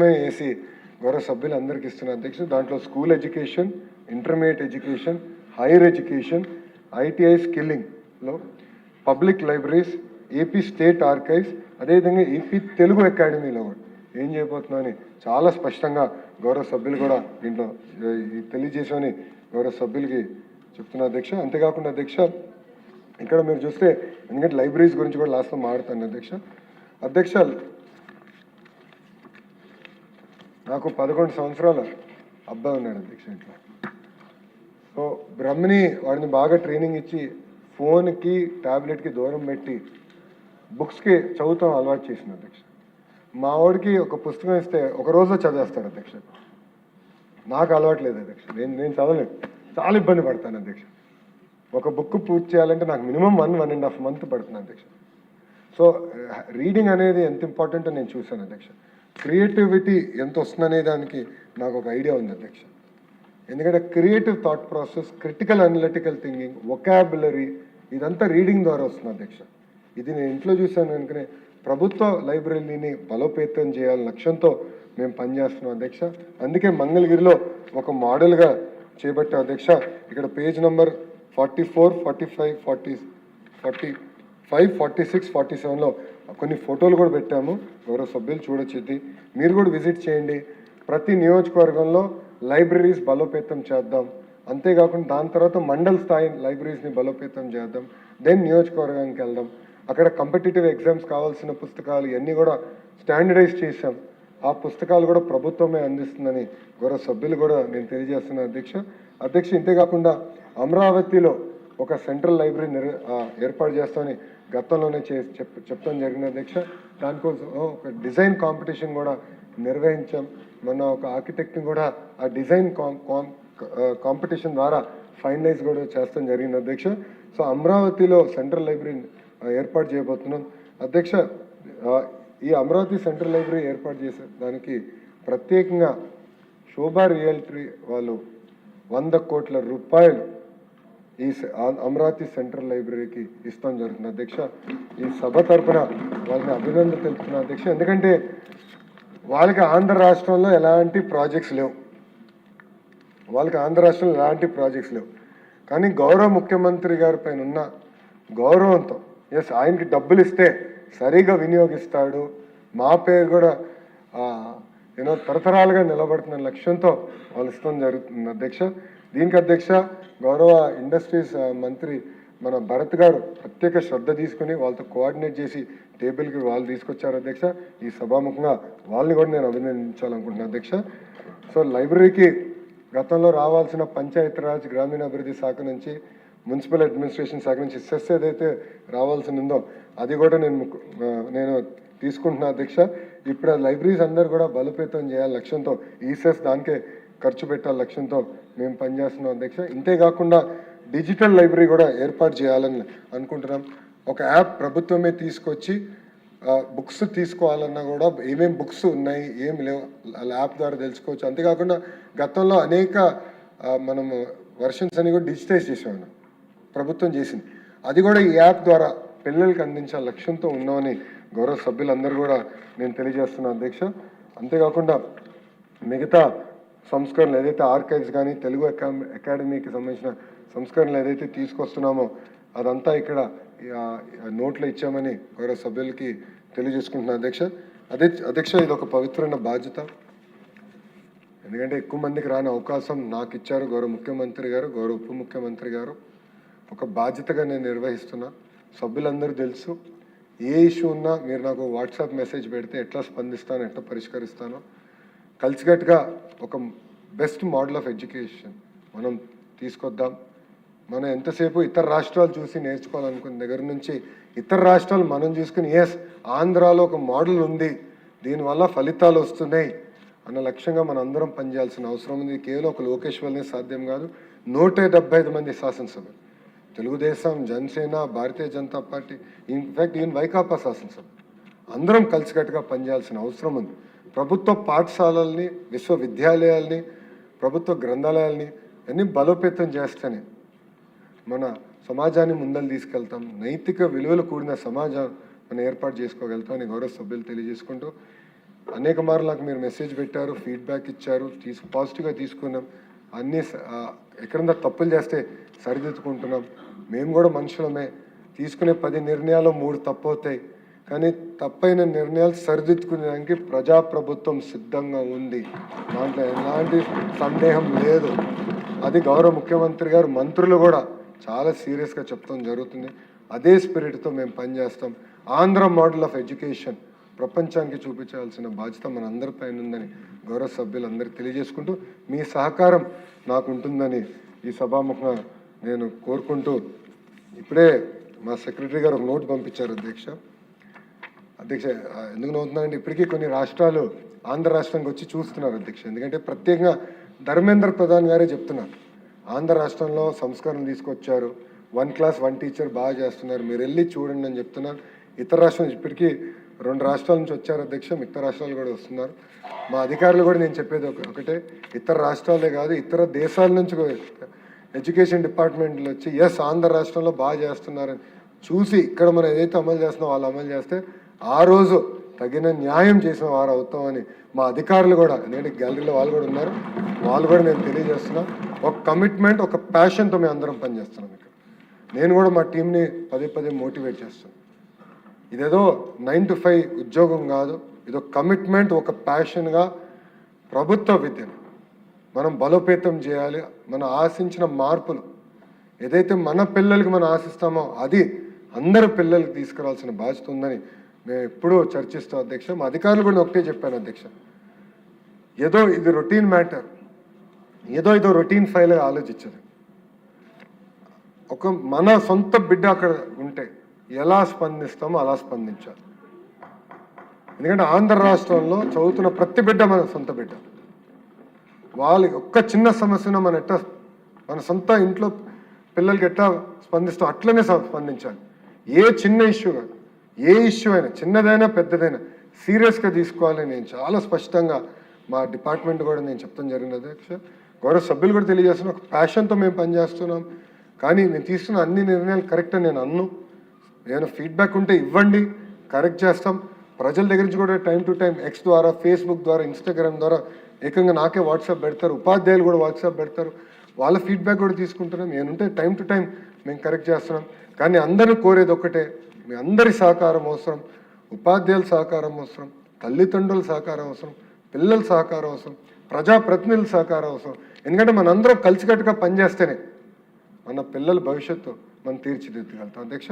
వేసి గౌరవ సభ్యులందరికీ ఇస్తున్న అధ్యక్ష. దాంట్లో school education, intermediate education, higher education, ITI స్కిల్లింగ్లో public libraries, AP state archives, అదేవిధంగా ఏపీ తెలుగు అకాడమీలో కూడా ఏం చేయబోతున్నామని చాలా స్పష్టంగా గౌరవ సభ్యులు కూడా దీంట్లో తెలియజేసామని గౌరవ సభ్యులకి చెప్తున్నా అధ్యక్ష. అంతేకాకుండా అధ్యక్ష, ఇక్కడ మీరు చూస్తే ఎందుకంటే లైబ్రరీస్ గురించి కూడా లాస్ట్లో మాట్లాడతాను అధ్యక్ష. నాకు 11 సంవత్సరాల అబ్బాయి ఉన్నాడు అధ్యక్ష ఇంట్లో. సో బ్రహ్మని వాడిని బాగా ట్రైనింగ్ ఇచ్చి ఫోన్కి ట్యాబ్లెట్కి దూరం పెట్టి బుక్స్కి చదువుతాం అలవాటు చేసిన అధ్యక్ష. మా వాడికి ఒక పుస్తకం ఇస్తే ఒక రోజులో చదివేస్తాడు అధ్యక్ష. నాకు అలవాటు లేదు అధ్యక్ష, నేను చదవలేదు, చాలా ఇబ్బంది పడతాను అధ్యక్ష. ఒక బుక్ పూర్తి చేయాలంటే నాకు మినిమం 1.5 months పడుతుంది అధ్యక్ష. సో రీడింగ్ అనేది ఎంత ఇంపార్టెంటో నేను చూశాను అధ్యక్ష. క్రియేటివిటీ ఎంత వస్తుందనే దానికి నాకు ఒక ఐడియా ఉంది అధ్యక్ష. ఎందుకంటే creative thought process, critical analytical thinking, vocabulary ఇదంతా రీడింగ్ ద్వారా వస్తుంది అధ్యక్ష. ఇది నేను ఇంట్లో చూశాను కనుకనే ప్రభుత్వ లైబ్రరీని బలోపేతం చేయాలని లక్ష్యంతో మేము పనిచేస్తున్నాం అధ్యక్ష. అందుకే మంగళగిరిలో ఒక మోడల్గా చేపట్టాం అధ్యక్ష. ఇక్కడ పేజ్ నెంబర్ 44, 45, 45, 46, 47లో కొన్ని ఫోటోలు కూడా పెట్టాము. గౌరవ సభ్యులు చూడొచ్చు, మీరు కూడా విజిట్ చేయండి. ప్రతి నియోజకవర్గంలో లైబ్రరీస్ బలోపేతం చేద్దాం. అంతేకాకుండా దాని తర్వాత మండల స్థాయి లైబ్రరీస్ని బలోపేతం చేద్దాం. దెన్ నియోజకవర్గానికి వెళ్దాం. అక్కడ కాంపిటేటివ్ ఎగ్జామ్స్ కావాల్సిన పుస్తకాలు ఇవన్నీ కూడా స్టాండర్డైజ్ చేశాం. ఆ పుస్తకాలు కూడా ప్రభుత్వమే అందిస్తుందని గౌరవ సభ్యులు కూడా నేను తెలియజేస్తున్నాను అధ్యక్ష. ఇంతేకాకుండా అమరావతిలో ఒక సెంట్రల్ లైబ్రరీ ఏర్పాటు చేస్తామని గతంలోనే చెప్పడం జరిగింది అధ్యక్ష. దానికోసం ఒక డిజైన్ కాంపిటీషన్ కూడా నిర్వహించాం. మొన్న ఒక ఆర్కిటెక్ట్ని కూడా ఆ డిజైన్ కాంపిటీషన్ ద్వారా ఫైనలైజ్ కూడా చేస్తాం జరిగింది అధ్యక్ష. సో అమరావతిలో సెంట్రల్ లైబ్రరీ ఏర్పాటు చేయబోతున్నాం అధ్యక్ష. ఈ అమరావతి సెంట్రల్ లైబ్రరీ ఏర్పాటు చేసే దానికి ప్రత్యేకంగా శోభా రియల్టీ వాళ్ళు 100 కోట్ల రూపాయలు ఈ అమరావతి సెంట్రల్ లైబ్రరీకి ఇస్తాం జరుగుతుంది అధ్యక్ష. ఈ సభ తరఫున వాళ్ళని అభినందన తెలుపుతున్నా అధ్యక్ష. ఎందుకంటే వాళ్ళకి ఆంధ్ర రాష్ట్రంలో ఎలాంటి ప్రాజెక్ట్స్ లేవు, కానీ గౌరవ ముఖ్యమంత్రి గారి పైన ఉన్న గౌరవంతో ఆయనకి డబ్బులు ఇస్తే సరిగా వినియోగిస్తాడు, మా పేరు కూడా తరతరాలుగా నిలబడుతున్న లక్ష్యంతో వాళ్ళు ఇష్టం జరుగుతుంది అధ్యక్ష. దీనికి అధ్యక్ష గౌరవ ఇండస్ట్రీస్ మంత్రి మన భరత్ గారు ప్రత్యేక శ్రద్ధ తీసుకుని వాళ్ళతో కోఆర్డినేట్ చేసి టేబుల్కి వాళ్ళు తీసుకొచ్చారు అధ్యక్ష. ఈ సభాముఖంగా వాళ్ళని కూడా నేను అభినందించాలనుకుంటున్నాను అధ్యక్ష. సో లైబ్రరీకి గతంలో రావాల్సిన పంచాయతీరాజ్, గ్రామీణాభివృద్ధి శాఖ నుంచి, మున్సిపల్ అడ్మినిస్ట్రేషన్ శాఖ నుంచి సెస్ ఏదైతే రావాల్సి ఉందో అది కూడా నేను తీసుకుంటున్నా అధ్యక్ష. ఇప్పుడు లైబ్రరీస్ అందరూ కూడా బలోపేతం చేయాలి లక్ష్యంతో, ఈ సెస్ దానికే ఖర్చు పెట్టాలి లక్ష్యంతో మేము పనిచేస్తున్నాం అధ్యక్ష. ఇంతేకాకుండా డిజిటల్ లైబ్రరీ కూడా ఏర్పాటు చేయాలని అనుకుంటున్నాం. ఒక యాప్ ప్రభుత్వమే తీసుకొచ్చి బుక్స్ తీసుకోవాలన్నా కూడా ఏమేమి బుక్స్ ఉన్నాయి, ఏమి లేవు యాప్ ద్వారా తెలుసుకోవచ్చు. అంతేకాకుండా గతంలో అనేక మనము వర్షన్స్ అని కూడా డిజిటైజ్ చేసామన్నాం, ప్రభుత్వం చేసింది. అది కూడా ఈ యాప్ ద్వారా పిల్లలకి అందించాల లక్ష్యంతో ఉన్నామని గౌరవ సభ్యులందరూ కూడా నేను తెలియజేస్తున్నాను అధ్యక్ష. అంతేకాకుండా మిగతా సంస్కరణలు ఏదైతే ఆర్కైవ్స్ కానీ తెలుగు అకాడమీకి సంబంధించిన సంస్కరణలు ఏదైతే తీసుకొస్తున్నామో అదంతా ఇక్కడ నోట్లో ఇచ్చామని గౌరవ సభ్యులకి తెలియజేసుకుంటున్నాను అధ్యక్ష. అధ్యక్ష ఇది ఒక పవిత్రమైన బాధ్యత. ఎందుకంటే ఎక్కువ మందికి రాని అవకాశం నాకు ఇచ్చారు గౌరవ ముఖ్యమంత్రి గారు, గౌరవ ఉప ముఖ్యమంత్రి గారు. ఒక బాధ్యతగా నేను నిర్వహిస్తున్నా. సభ్యులందరూ తెలుసు, ఏ ఇష్యూ ఉన్నా మీరు నాకు వాట్సాప్ మెసేజ్ పెడితే ఎట్లా స్పందిస్తానో, ఎట్లా పరిష్కరిస్తానో. కలిసికట్టుగా ఒక బెస్ట్ మోడల్ ఆఫ్ ఎడ్యుకేషన్ మనం తీసుకొద్దాం. మనం ఎంతసేపు ఇతర రాష్ట్రాలు చూసి నేర్చుకోవాలనుకున్న దగ్గర నుంచి ఇతర రాష్ట్రాలు మనం చూసుకుని ఆంధ్రాలో ఒక మోడల్ ఉంది, దీనివల్ల ఫలితాలు వస్తున్నాయి అన్న లక్ష్యంగా మనం అందరం పనిచేయాల్సిన అవసరం ఉంది. కేవలం ఒక లోకేష్ వల్లనే సాధ్యం కాదు. 175 మంది శాసనసభ్యులు, Telugu Desam, Janasena, Bharatiya Janata party, in fact even వైకాపా శాసనసభ అందరం కలిసికట్టుగా పనిచేయాల్సిన అవసరం ఉంది. ప్రభుత్వ పాఠశాలల్ని, విశ్వవిద్యాలయాల్ని, ప్రభుత్వ గ్రంథాలయాల్ని అన్నీ బలోపేతం చేస్తేనే మన సమాజాన్ని ముందలు తీసుకెళ్తాం, నైతిక విలువలు కూడిన సమాజం మనం ఏర్పాటు చేసుకోగలుగుతాం అని గౌరవ సభ్యులు తెలియజేసుకుంటూ అనేక మార్లు నాకు మీరు మెసేజ్ పెట్టారు, ఫీడ్బ్యాక్ ఇచ్చారు, పాజిటివ్గా తీసుకున్నాం. అన్నీ ఎక్కడన్నా తప్పులు చేస్తే సరిదిద్దుకుంటున్నాం. మేము కూడా మనుషులమే. తీసుకునే 10 నిర్ణయాలు 3 తప్పు అవుతాయి. కానీ తప్పైన నిర్ణయాలు సరిదిద్దుకునేదానికి ప్రజాప్రభుత్వం సిద్ధంగా ఉంది. దాంట్లో ఎలాంటి సందేహం లేదు. అది గౌరవ ముఖ్యమంత్రి గారు, మంత్రులు కూడా చాలా సీరియస్గా చెప్తాం జరుగుతుంది. అదే స్పిరిట్తో మేము పనిచేస్తాం. ఆంధ్ర మోడల్ ఆఫ్ ఎడ్యుకేషన్ ప్రపంచానికి చూపించాల్సిన బాధ్యత మన అందరిపైన ఉందని గౌరవ సభ్యులందరికీ తెలియజేసుకుంటూ మీ సహకారం నాకు ఉంటుందని ఈ సభాముఖంగా నేను కోరుకుంటూ, ఇప్పుడే మా సెక్రటరీ గారు ఒక నోట్ పంపించారు అధ్యక్ష. ఎందుకు నవ్వుతున్నానంటే ఇప్పటికీ కొన్ని రాష్ట్రాలు ఆంధ్ర రాష్ట్రానికి వచ్చి చూస్తున్నారు అధ్యక్ష. ఎందుకంటే ప్రత్యేకంగా ధర్మేంద్ర ప్రధాన్ గారే చెప్తున్నారు, ఆంధ్ర రాష్ట్రంలో సంస్కరణ తీసుకొచ్చారు, 1 క్లాస్ 1 టీచర్ బాగా చేస్తున్నారు, మీరు వెళ్ళి చూడండి అని చెప్తున్నారు. ఇతర రాష్ట్రాలు ఇప్పటికీ 2 రాష్ట్రాల నుంచి వచ్చారు అధ్యక్ష, మిగతా రాష్ట్రాలు కూడా వస్తున్నారు. మా అధికారులు కూడా నేను చెప్పేది ఒకటే, ఇతర రాష్ట్రాలే కాదు ఇతర దేశాల నుంచి ఎడ్యుకేషన్ డిపార్ట్మెంట్లో వచ్చి ఆంధ్ర రాష్ట్రంలో బాగా చేస్తున్నారని చూసి ఇక్కడ మనం ఏదైతే అమలు చేస్తున్నామో వాళ్ళు అమలు చేస్తే ఆ రోజు తగిన న్యాయం చేసిన వారు అవుతామని మా అధికారులు కూడా, ఎందుకంటే గ్యాలరీలో వాళ్ళు కూడా ఉన్నారు, వాళ్ళు కూడా నేను తెలియజేస్తున్నా. ఒక కమిట్మెంట్, ఒక ప్యాషన్తో మేము అందరం పనిచేస్తున్నాం. ఇక్కడ నేను కూడా మా టీంని పదే మోటివేట్ చేస్తాను. ఇదేదో 9 to 5 ఉద్యోగం కాదు, ఇదో కమిట్మెంట్, ఒక ప్యాషన్గా ప్రభుత్వ విద్యను మనం బలోపేతం చేయాలి. మనం ఆశించిన మార్పులు ఏదైతే మన పిల్లలకి మనం ఆశిస్తామో అది అందరి పిల్లలకి తీసుకురావాల్సిన బాధ్యత ఉందని మేము ఎప్పుడూ చర్చిస్తాం అధ్యక్ష. మా అధికారులు కూడా ఒకటే చెప్పాను అధ్యక్ష, ఏదో ఇది రొటీన్ మ్యాటర్, ఏదో రొటీన్ ఫైల్గా ఆలోచించదు. ఒక మన సొంత బిడ్డ అక్కడ ఉంటే ఎలా స్పందిస్తామో అలా స్పందించాలి. ఎందుకంటే ఆంధ్ర రాష్ట్రంలో చదువుతున్న ప్రతి బిడ్డ మన సొంత బిడ్డ. వాళ్ళకి ఒక్క చిన్న సమస్యను మన సొంత ఇంట్లో పిల్లలకి ఎట్లా స్పందిస్తాం అట్లనే స్పందించాలి. ఏ చిన్న ఇష్యూ కాదు, ఏ ఇష్యూ అయినా చిన్నదైనా పెద్దదైనా సీరియస్గా తీసుకోవాలని నేను చాలా స్పష్టంగా మా డిపార్ట్మెంట్ కూడా నేను చెప్తాను జరిగింది అధ్యక్ష. గౌరవ సభ్యులు కూడా తెలియజేస్తున్నాం, ఒక ప్యాషన్తో మేము పనిచేస్తున్నాం. కానీ నేను తీసుకున్న అన్ని నిర్ణయాలు కరెక్ట్ అని నేను అన్ను. ఏమైనా ఫీడ్బ్యాక్ ఉంటే ఇవ్వండి, కరెక్ట్ చేస్తాం. ప్రజల దగ్గర నుంచి కూడా టైం టు టైం ఎక్స్ ద్వారా, ఫేస్బుక్ ద్వారా, ఇన్స్టాగ్రామ్ ద్వారా ఏకంగా నాకే వాట్సాప్ పెడతారు, ఉపాధ్యాయులు కూడా వాట్సాప్ పెడతారు, వాళ్ళ ఫీడ్బ్యాక్ కూడా తీసుకుంటున్నాం. ఏమంటే టైం టు టైం మేము కరెక్ట్ చేస్తున్నాం. కానీ అందరినీ కోరేది ఒక్కటే, మీ అందరి సహకారం అవసరం, ఉపాధ్యాయుల సహకారం అవసరం, తల్లిదండ్రుల సహకారం అవసరం, పిల్లల సహకారం అవసరం, ప్రజాప్రతినిధుల సహకారం అవసరం. ఎందుకంటే మనందరం కలిసికట్టుగా పనిచేస్తేనే మన పిల్లల భవిష్యత్తు మనం తీర్చిదిద్దగలుగుతాం అధ్యక్ష.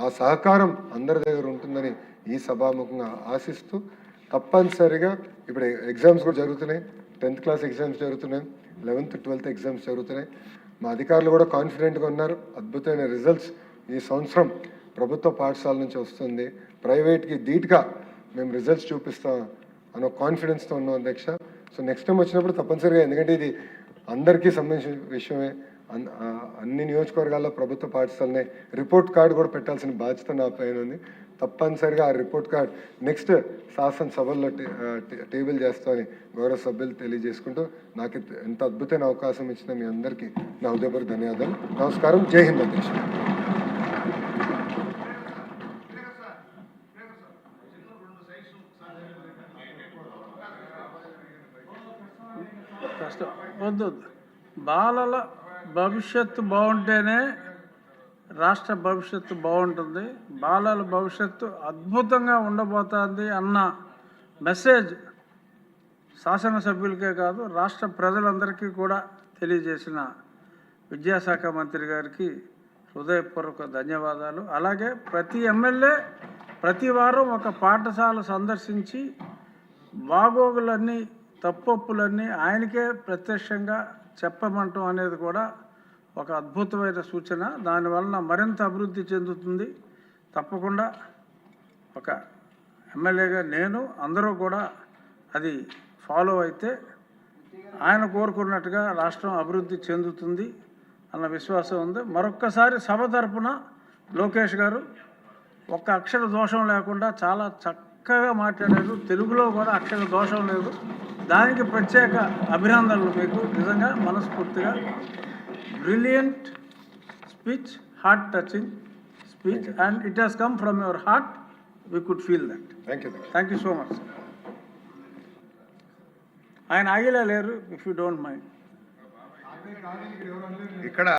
ఆ సహకారం అందరి దగ్గర ఉంటుందని ఈ సభాముఖంగా ఆశిస్తూ, తప్పనిసరిగా ఇప్పుడు ఎగ్జామ్స్ కూడా జరుగుతున్నాయి, 10th క్లాస్ ఎగ్జామ్స్ జరుగుతున్నాయి, 11th 12th ఎగ్జామ్స్ జరుగుతున్నాయి. మా అధికారులు కూడా కాన్ఫిడెంట్గా ఉన్నారు. అద్భుతమైన రిజల్ట్స్ ఈ సంవత్సరం ప్రభుత్వ పాఠశాల నుంచి వస్తుంది. ప్రైవేట్కి ధీటుగా మేము రిజల్ట్స్ చూపిస్తాం అన్న కాన్ఫిడెన్స్తో ఉన్నాం అధ్యక్ష. సో నెక్స్ట్ టైం వచ్చినప్పుడు తప్పనిసరిగా, ఎందుకంటే ఇది అందరికీ సంబంధించిన విషయమే, అన్ని నియోజకవర్గాల్లో ప్రభుత్వ పాఠశాలనే రిపోర్ట్ కార్డు కూడా పెట్టాల్సిన బాధ్యత నా పైన ఉంది. తప్పనిసరిగా ఆ రిపోర్ట్ కార్డ్ నెక్స్ట్ శాసనసభల్లో టేబుల్ చేస్తామని గౌరవ సభ్యులు తెలియజేసుకుంటూ, నాకు ఎంత అద్భుతమైన అవకాశం ఇచ్చిన మీ అందరికీ నా హృదయపూర్వక ధన్యవాదాలు. నమస్కారం. జై హింద్ అధ్యక్ష. బాలల భవిష్యత్తు బాగుంటేనే రాష్ట్ర భవిష్యత్తు బాగుంటుంది, బాలల భవిష్యత్తు అద్భుతంగా ఉండబోతుంది అన్న మెసేజ్ శాసనసభ్యులకే కాదు రాష్ట్ర ప్రజలందరికీ కూడా తెలియజేసిన విద్యాశాఖ మంత్రి గారికి హృదయపూర్వక ధన్యవాదాలు. అలాగే ప్రతి ఎమ్మెల్యే ప్రతి వారం ఒక పాఠశాల సందర్శించి బాగోగులన్నీ, తప్పొప్పులన్నీ ఆయనకే ప్రత్యక్షంగా చెప్పమంటం అనేది కూడా ఒక అద్భుతమైన సూచన. దానివలన మరింత అభివృద్ధి చెందుతుంది. తప్పకుండా ఒక ఎమ్మెల్యేగా నేను, అందరూ కూడా అది ఫాలో అయితే ఆయన కోరుకున్నట్టుగా రాష్ట్రం అభివృద్ధి చెందుతుంది అన్న విశ్వాసం ఉంది. మరొక్కసారి సభ తరపున లోకేష్ గారు ఒక్క అక్షర దోషం లేకుండా చాలా చక్కగా మాట్లాడారు. తెలుగులో కూడా అక్షర దోషం లేదు. దానికి ప్రత్యేక అభినందనలు మీకు. నిజంగా మనస్ఫూర్తిగా brilliant speech, heart touching speech, and it has come from your heart. We could feel that. Thank you. Thank you so much. ఆయన ఆగిలే లేరు, ఇఫ్ యూ డోంట్ మైండ్. ఇక్కడ